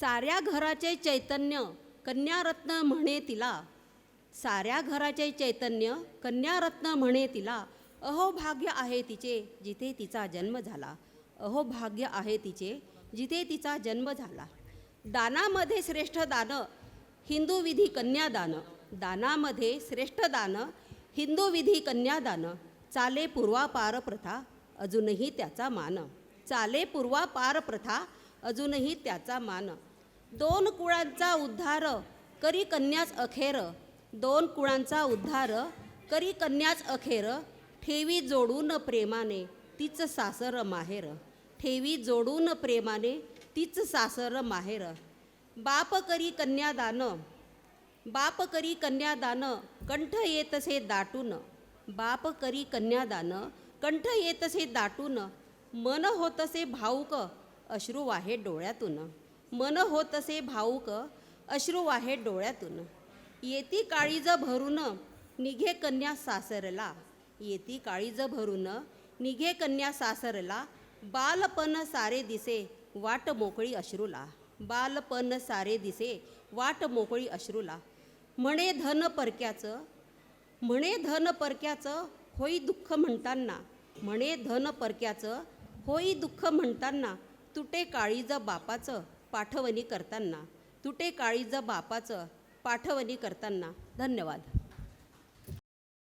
साऱ्या घराचे चैतन्य कन्यारत्न म्हणे तिला, साऱ्या घराचे चैतन्य कन्यारत्न म्हणे तिला. अहो भाग्य आहे तिचे जिथे तिचा जन्म झाला, अहो भाग्य आहे तिचे जिथे तिचा जन्म झाला. दानामध्ये श्रेष्ठ दान हिंदू विधी कन्यादान, दानामध्ये श्रेष्ठ दान हिंदू विधी कन्यादान. चाले पूर्वापार प्रथा अजूनही त्याचा मान, चाले पूर्वापार प्रथा अजूनही त्याचा मान. दोन कुळांचा उद्धार करी कन्याच अखेर, दोन कुळांचा उद्धार करी कन्याच अखेर. ठेवी जोडून प्रेमाने तीच सासर माहेर, ठेवी जोडून प्रेमाने तीच सासर माहेर. बाप करी कन्यादान, बाप करी कन्यादान कंठ येतसे दाटून, बाप करी कन्यादान कंठ येतसे दाटून. मन होतसे भाऊक अश्रू वाहे डोळ्यातून, मन होतसे भाऊक अश्रू वाहे डोळ्यातून. येती काळीज भरून निघे कन्या सासरला, येती काळीज भरून निघे कन्या सासरला. बालपण सारे दिसे वाट मोकळी अश्रूला, बालपण सारे दिसे वाट मोकळी अश्रूला. म्हणे धन परक्याचं, म्हणे धन परक्याचं होई दुःख म्हणताना, म्हणे धन परक्याचं होई दुःख म्हणताना. तुटे काळीज बापाचं पाठवणी करताना, तुटे काळीज बापाचं पाठवणी करताना. धन्यवाद.